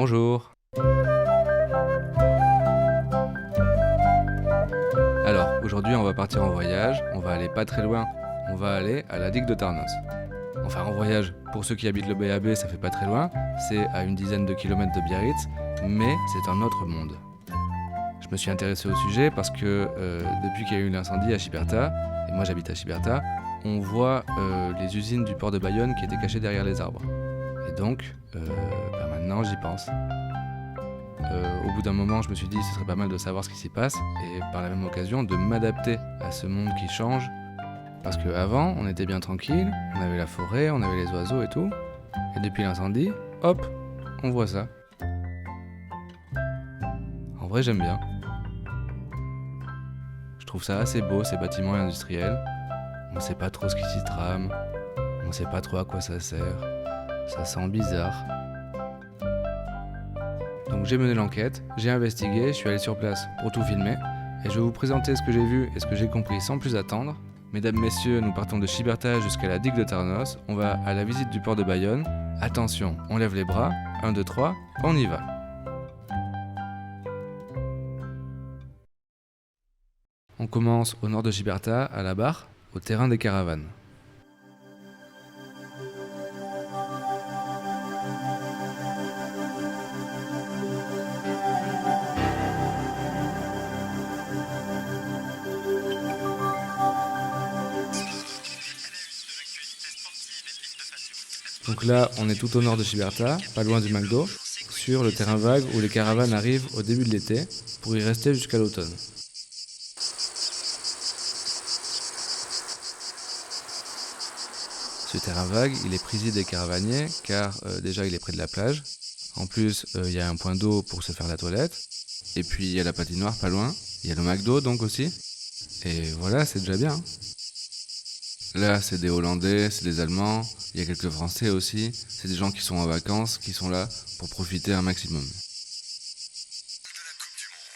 Bonjour. Alors, aujourd'hui on va partir en voyage, on va aller pas très loin, on va aller à la digue de Tarnos. Enfin en voyage, pour ceux qui habitent le BAB, ça fait pas très loin, c'est à une dizaine de kilomètres de Biarritz, mais c'est un autre monde. Je me suis intéressé au sujet parce que depuis qu'il y a eu l'incendie à Chiberta, et moi j'habite à Chiberta, on voit les usines du port de Bayonne qui étaient cachées derrière les arbres. Et donc, maintenant j'y pense. Au bout d'un moment, je me suis dit que ce serait pas mal de savoir ce qui s'y passe et par la même occasion de m'adapter à ce monde qui change. Parce qu'avant, on était bien tranquille, on avait la forêt, on avait les oiseaux et tout. Et depuis l'incendie, hop, on voit ça. En vrai, j'aime bien. Je trouve ça assez beau, ces bâtiments industriels. On sait pas trop ce qui s'y trame, on sait pas trop à quoi ça sert. Ça sent bizarre. Donc j'ai mené l'enquête, j'ai investigué, je suis allé sur place pour tout filmer, et je vais vous présenter ce que j'ai vu et ce que j'ai compris sans plus attendre. Mesdames, messieurs, nous partons de Chiberta jusqu'à la digue de Tarnos, on va à la visite du port de Bayonne. Attention, on lève les bras, 1, 2, 3, on y va. On commence au nord de Chiberta, à la barre, au terrain des caravanes. Donc là, on est tout au nord de Chiberta, pas loin du McDo, sur le terrain vague où les caravanes arrivent au début de l'été, pour y rester jusqu'à l'automne. Ce terrain vague, il est prisé des caravaniers, car déjà il est près de la plage. En plus, il y a un point d'eau pour se faire la toilette. Et puis il y a la patinoire pas loin. Il y a le McDo donc aussi. Et voilà, c'est déjà bien. Là, c'est des Hollandais, c'est des Allemands, il y a quelques Français aussi. C'est des gens qui sont en vacances, qui sont là pour profiter un maximum. De la Coupe du Monde.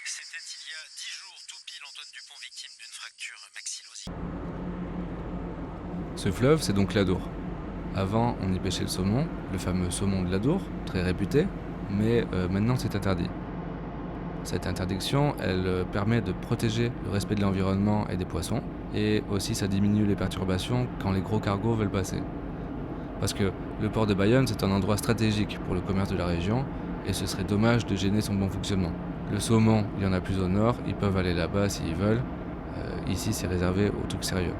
C'était il y a 10 jours, tout pile, Antoine Dupont, victime d'une fracture maxillosile. Ce fleuve, c'est donc l'Adour. Avant, on y pêchait le saumon, le fameux saumon de l'Adour, très réputé, mais maintenant c'est interdit. Cette interdiction, elle permet de protéger le respect de l'environnement et des poissons, et aussi ça diminue les perturbations quand les gros cargos veulent passer. Parce que le port de Bayonne, c'est un endroit stratégique pour le commerce de la région, et ce serait dommage de gêner son bon fonctionnement. Le saumon, il y en a plus au nord, ils peuvent aller là-bas s'ils veulent. Ici, c'est réservé aux trucs sérieux.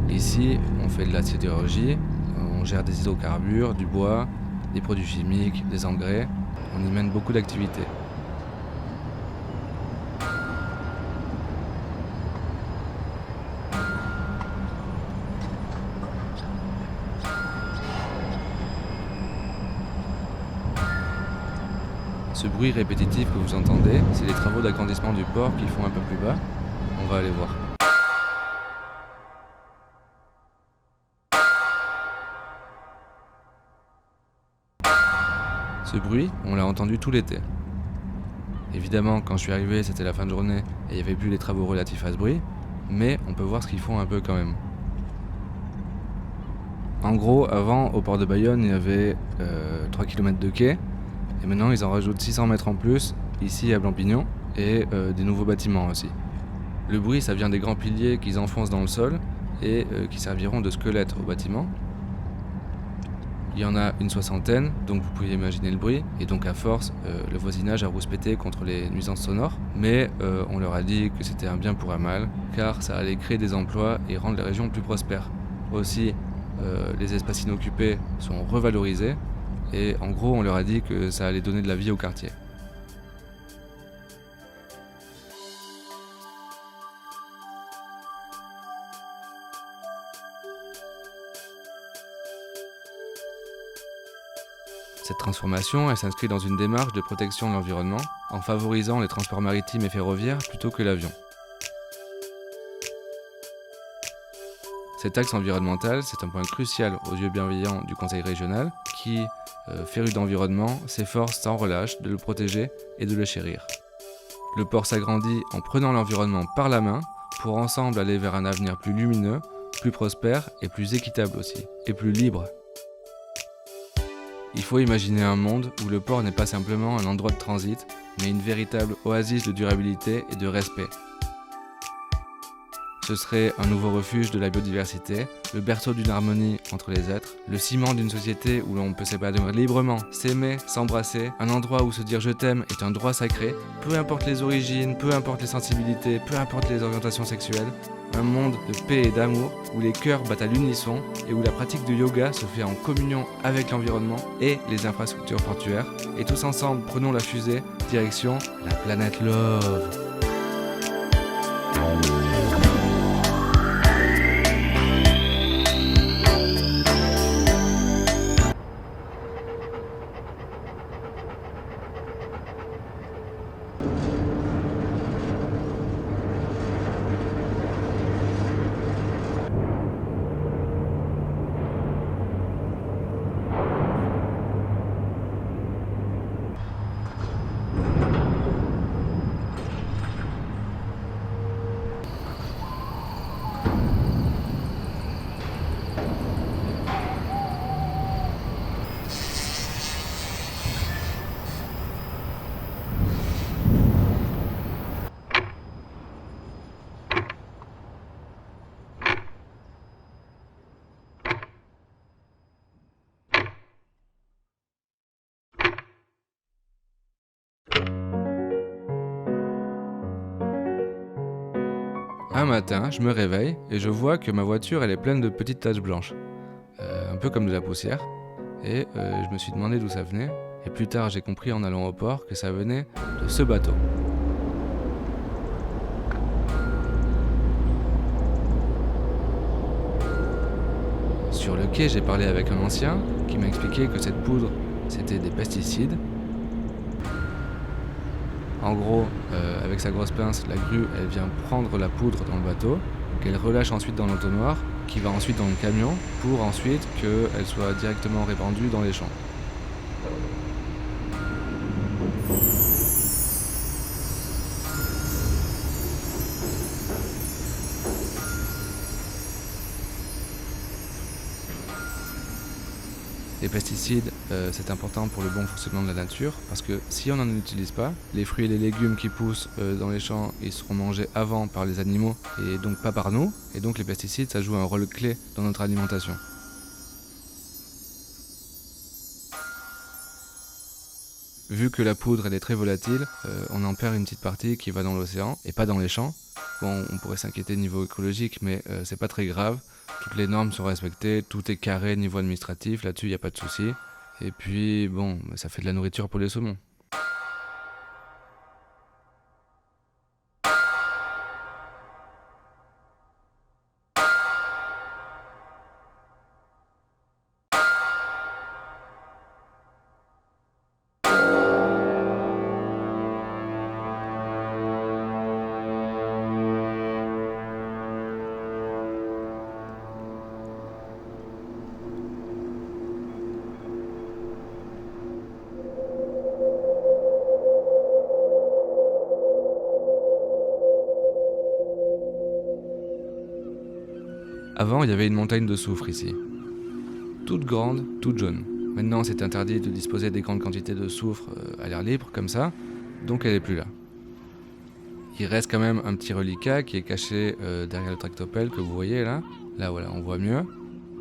Ici, on fait de la sidérurgie, on gère des hydrocarbures, du bois, des produits chimiques, des engrais. On y mène beaucoup d'activités. Ce bruit répétitif que vous entendez, c'est les travaux d'agrandissement du port qu'ils font un peu plus bas. On va aller voir. Ce bruit, on l'a entendu tout l'été. Évidemment, quand je suis arrivé, c'était la fin de journée et il n'y avait plus les travaux relatifs à ce bruit, mais on peut voir ce qu'ils font un peu quand même. En gros, avant, au port de Bayonne, il y avait 3 km de quai, et maintenant ils en rajoutent 600 mètres en plus, ici à Blampignon, et des nouveaux bâtiments aussi. Le bruit, ça vient des grands piliers qu'ils enfoncent dans le sol et qui serviront de squelette au bâtiment. Il y en a une 60aine, donc vous pouvez imaginer le bruit, et donc à force, le voisinage a rouspété contre les nuisances sonores, mais on leur a dit que c'était un bien pour un mal, car ça allait créer des emplois et rendre les régions plus prospères. Aussi, les espaces inoccupés sont revalorisés, et en gros, on leur a dit que ça allait donner de la vie au quartier. Cette transformation, elle s'inscrit dans une démarche de protection de l'environnement en favorisant les transports maritimes et ferroviaires plutôt que l'avion. Cet axe environnemental, c'est un point crucial aux yeux bienveillants du Conseil régional qui, féru d'environnement, s'efforce sans relâche de le protéger et de le chérir. Le port s'agrandit en prenant l'environnement par la main pour ensemble aller vers un avenir plus lumineux, plus prospère et plus équitable aussi, et plus libre. Il faut imaginer un monde où le port n'est pas simplement un endroit de transit, mais une véritable oasis de durabilité et de respect. Ce serait un nouveau refuge de la biodiversité, le berceau d'une harmonie entre les êtres, le ciment d'une société où l'on peut s'épanouir librement, s'aimer, s'embrasser, un endroit où se dire je t'aime est un droit sacré, peu importe les origines, peu importe les sensibilités, peu importe les orientations sexuelles, un monde de paix et d'amour où les cœurs battent à l'unisson et où la pratique du yoga se fait en communion avec l'environnement et les infrastructures portuaires. Et tous ensemble, prenons la fusée, direction la planète Love. Un matin, je me réveille et je vois que ma voiture elle est pleine de petites taches blanches, un peu comme de la poussière, et je me suis demandé d'où ça venait, et plus tard j'ai compris en allant au port que ça venait de ce bateau. Sur le quai, j'ai parlé avec un ancien qui m'a expliqué que cette poudre, c'était des pesticides. En gros, avec sa grosse pince, la grue, elle vient prendre la poudre dans le bateau, qu'elle relâche ensuite dans l'entonnoir, qui va ensuite dans le camion, pour ensuite qu'elle soit directement répandue dans les champs. Les pesticides, c'est important pour le bon fonctionnement de la nature parce que si on n'en utilise pas, les fruits et les légumes qui poussent dans les champs, ils seront mangés avant par les animaux et donc pas par nous. Et donc les pesticides, ça joue un rôle clé dans notre alimentation. Vu que la poudre elle est très volatile, on en perd une petite partie qui va dans l'océan et pas dans les champs. Bon, on pourrait s'inquiéter niveau écologique, mais c'est pas très grave. Toutes les normes sont respectées, tout est carré niveau administratif, là-dessus il n'y a pas de souci. Et puis bon, ça fait de la nourriture pour les saumons. Avant, il y avait une montagne de soufre ici. Toute grande, toute jaune. Maintenant, c'est interdit de disposer des grandes quantités de soufre à l'air libre, comme ça, donc elle n'est plus là. Il reste quand même un petit reliquat qui est caché derrière le tractopelle que vous voyez là. Là, voilà, on voit mieux.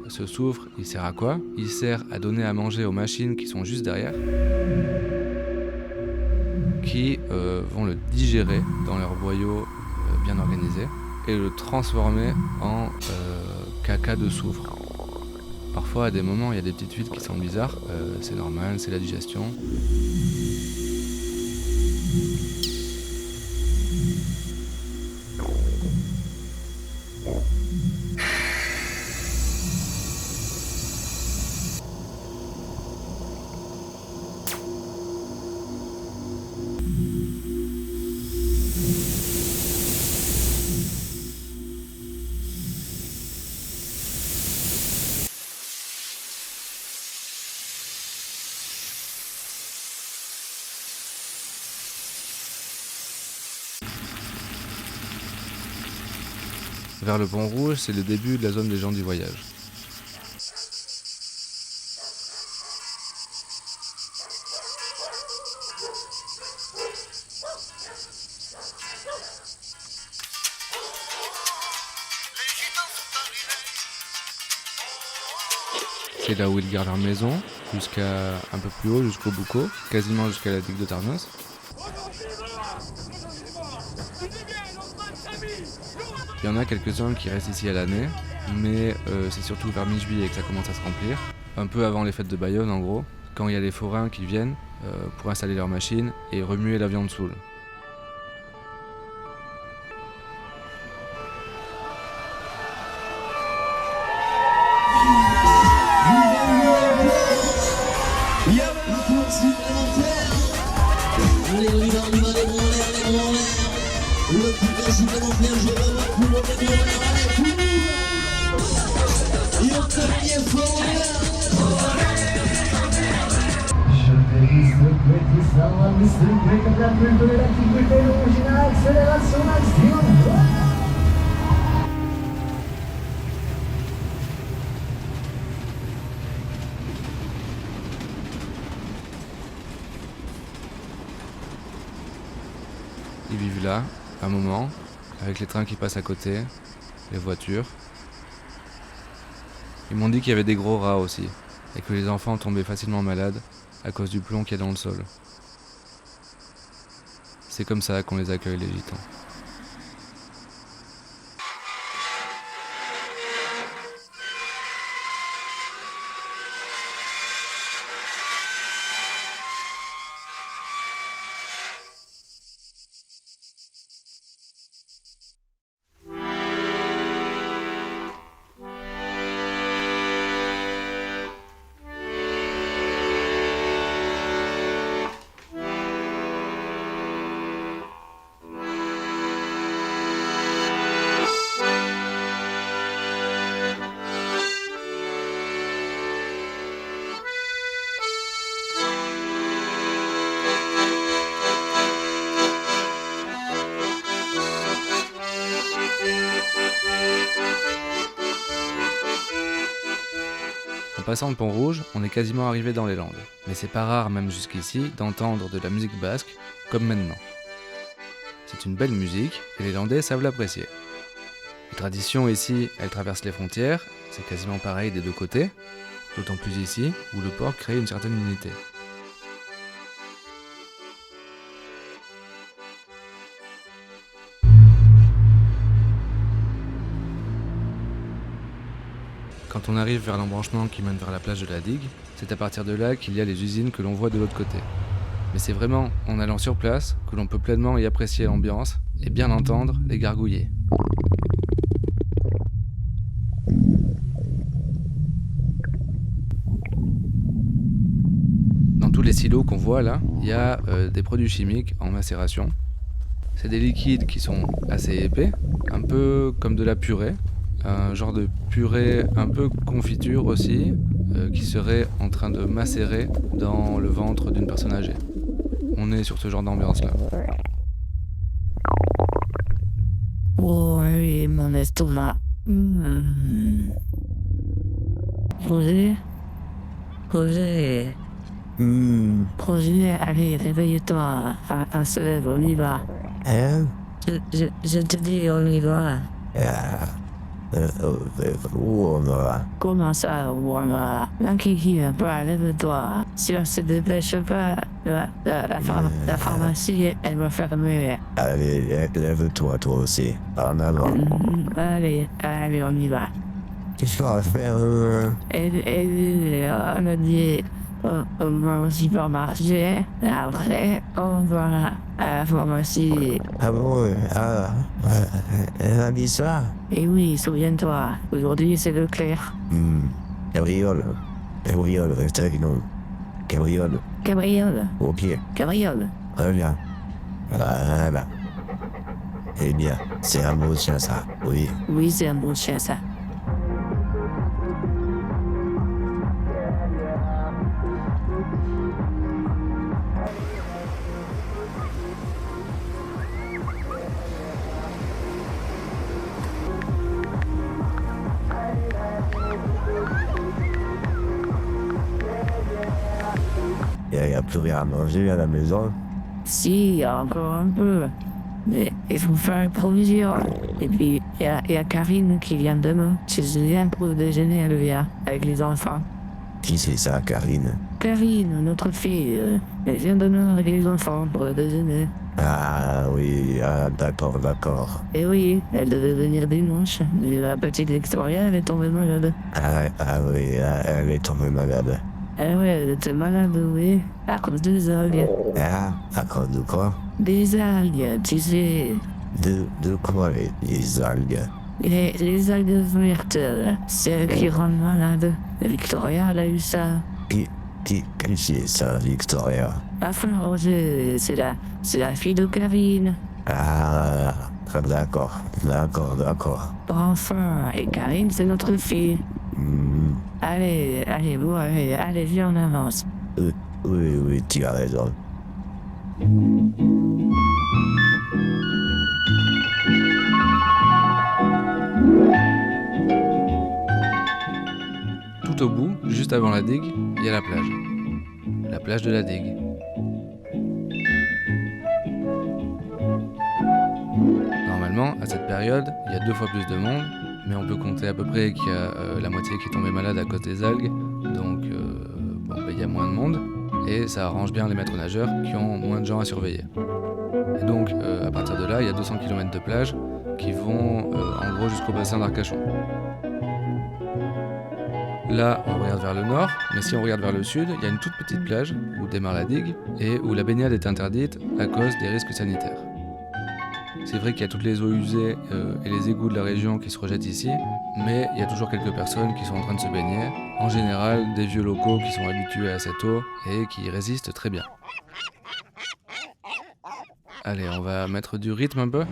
Ce soufre, il sert à quoi? Il sert à donner à manger aux machines qui sont juste derrière, qui vont le digérer dans leurs boyaux bien organisés et le transformer en caca de soufre. Parfois, à des moments, il y a des petites fuites qui sont bizarres. C'est normal, c'est la digestion. Vers le Pont Rouge, c'est le début de la zone des gens du voyage. C'est là où ils gardent leur maison, jusqu'à un peu plus haut, jusqu'au Boucau, quasiment jusqu'à la digue de Tarnos. Il y en a quelques-uns qui restent ici à l'année, mais c'est surtout vers mi-juillet que ça commence à se remplir. Un peu avant les fêtes de Bayonne en gros, quand il y a les forains qui viennent pour installer leurs machines et remuer la viande soule. Ils vivent là, un moment, avec les trains qui passent à côté, les voitures. Ils m'ont dit qu'il y avait des gros rats aussi, et que les enfants tombaient facilement malades à cause du plomb qu'il y a dans le sol. C'est comme ça qu'on les accueille, les gitans. En passant le Pont Rouge, on est quasiment arrivé dans les Landes. Mais c'est pas rare, même jusqu'ici, d'entendre de la musique basque, comme maintenant. C'est une belle musique, et les Landais savent l'apprécier. Les traditions ici, elles traversent les frontières, c'est quasiment pareil des deux côtés, d'autant plus ici, où le port crée une certaine unité. Quand on arrive vers l'embranchement qui mène vers la plage de la digue, c'est à partir de là qu'il y a les usines que l'on voit de l'autre côté. Mais c'est vraiment en allant sur place que l'on peut pleinement y apprécier l'ambiance et bien entendre les gargouiller. Dans tous les silos qu'on voit là, il y a des produits chimiques en macération. C'est des liquides qui sont assez épais, un peu comme de la purée. Un genre de purée un peu confiture aussi, qui serait en train de macérer dans le ventre d'une personne âgée. On est sur ce genre d'ambiance là. Oh oui, mon estomac. Roger, allez, réveille-toi. On se lève, on y va. Je te dis, on y va. Comment ça, voilà? L'inquiétude, lève-toi. Si on se dépêche pas, la pharmacie, elle va fermer. Allez, lève-toi toi aussi. En avant. Allez, on y va. Qu'est-ce qu'on va faire Et on a dit, on va au supermarché. Après, on va à la pharmacie. Ah bon, elle a dit ça. Et oui, souviens-toi, aujourd'hui c'est Leclerc. Cabriole, reste avec nous. Cabriole, Gabriel, au pied. Gabriel. Reviens. Voilà. Eh bien, c'est un beau chien ça, oui. Oui, c'est un bon chien ça. plus rien à manger à la maison. Si, encore un peu. Mais il faut faire provision. Et puis, il y a Karine qui vient demain. Tu te souviens pour le déjeuner, elle vient avec les enfants. Qui c'est ça, Karine? Karine, notre fille, elle vient demain avec les enfants pour le déjeuner. Ah oui, d'accord, d'accord. Et oui, elle devait venir dimanche. Mais la petite Victoria, elle est tombée malade. Ah oui, elle est tombée malade. Ah ouais, elle était malade, oui. À cause des algues. Ah, à cause de quoi? Des algues, tu sais. De quoi les algues? Les algues vertes, celles qui rendent malade. Victoria, elle a eu ça. Qui c'est ça, Victoria? Enfin, Roger, c'est la fille de Karine. Ah, d'accord. Enfin, et Karine, c'est notre fille. Allez, viens, on avance. Oui, tu as raison. Tout au bout, juste avant la digue, il y a la plage. La plage de la digue. Normalement, à cette période, il y a 2 fois plus de monde, mais on peut compter à peu près qu'il y a la moitié qui est tombée malade à cause des algues, donc il y a moins de monde, et ça arrange bien les maîtres nageurs qui ont moins de gens à surveiller. Et donc, à partir de là, il y a 200 km de plage qui vont en gros jusqu'au bassin d'Arcachon. Là, on regarde vers le nord, mais si on regarde vers le sud, il y a une toute petite plage où démarre la digue et où la baignade est interdite à cause des risques sanitaires. C'est vrai qu'il y a toutes les eaux usées et les égouts de la région qui se rejettent ici, mais il y a toujours quelques personnes qui sont en train de se baigner. En général, des vieux locaux qui sont habitués à cette eau et qui y résistent très bien. Allez, on va mettre du rythme un peu.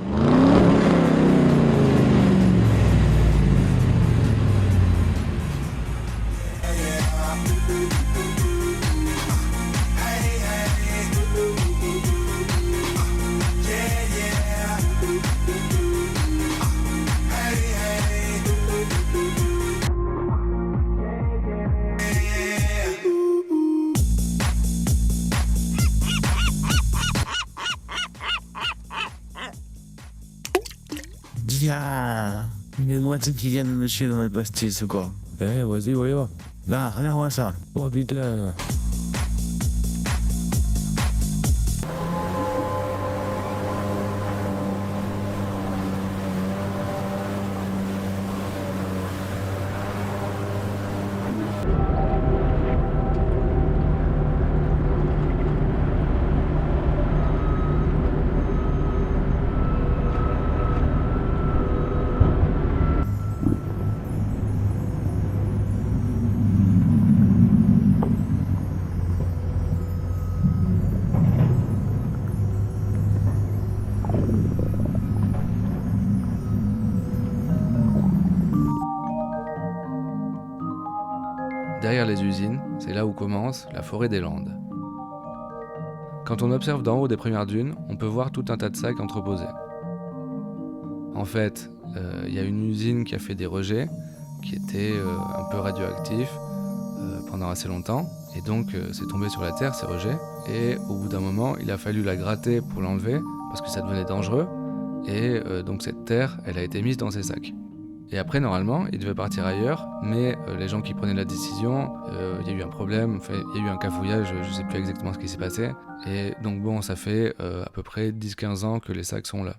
Tiens, les moitiés qui viennent de me chier dans les pastilles, c'est quoi? Vas-y, voyons. Là, regarde-moi ça. Oh putain. Derrière les usines, c'est là où commence la forêt des Landes. Quand on observe d'en haut des premières dunes, on peut voir tout un tas de sacs entreposés. En fait, il y a une usine qui a fait des rejets, qui étaient un peu radioactifs pendant assez longtemps, et donc c'est tombé sur la terre ces rejets, et au bout d'un moment, il a fallu la gratter pour l'enlever, parce que ça devenait dangereux, et donc cette terre, elle a été mise dans ces sacs. Et après, normalement, il devait partir ailleurs, mais les gens qui prenaient la décision, il y a eu un problème, enfin, il y a eu un cafouillage, je ne sais plus exactement ce qui s'est passé. Et donc bon, ça fait à peu près 10-15 ans que les sacs sont là.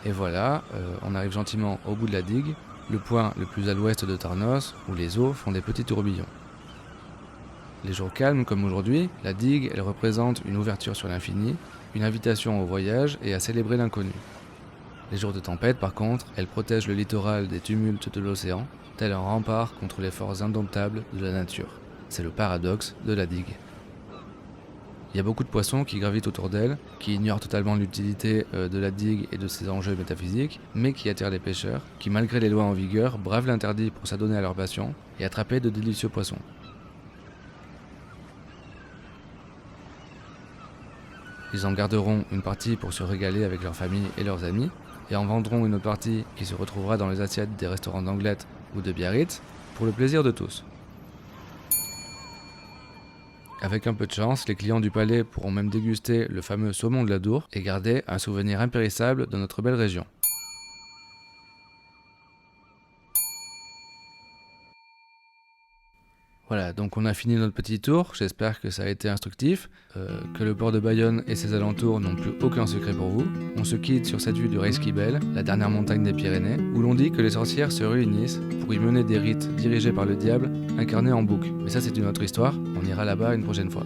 Et voilà, on arrive gentiment au bout de la digue, le point le plus à l'ouest de Tarnos, où les eaux font des petits tourbillons. Les jours calmes comme aujourd'hui, la digue, elle représente une ouverture sur l'infini, une invitation au voyage et à célébrer l'inconnu. Les jours de tempête, par contre, elle protège le littoral des tumultes de l'océan, tel un rempart contre les forces indomptables de la nature. C'est le paradoxe de la digue. Il y a beaucoup de poissons qui gravitent autour d'elle, qui ignorent totalement l'utilité de la digue et de ses enjeux métaphysiques, mais qui attirent les pêcheurs, qui malgré les lois en vigueur, bravent l'interdit pour s'adonner à leur passion et attraper de délicieux poissons. Ils en garderont une partie pour se régaler avec leur famille et leurs amis, et en vendront une autre partie qui se retrouvera dans les assiettes des restaurants d'Anglet ou de Biarritz, pour le plaisir de tous. Avec un peu de chance, les clients du palais pourront même déguster le fameux saumon de la Dour et garder un souvenir impérissable de notre belle région. Voilà, donc on a fini notre petit tour, j'espère que ça a été instructif, que le port de Bayonne et ses alentours n'ont plus aucun secret pour vous. On se quitte sur cette vue du Reiskibel, la dernière montagne des Pyrénées, où l'on dit que les sorcières se réunissent pour y mener des rites dirigés par le diable, incarnés en bouc. Mais ça c'est une autre histoire, on ira là-bas une prochaine fois.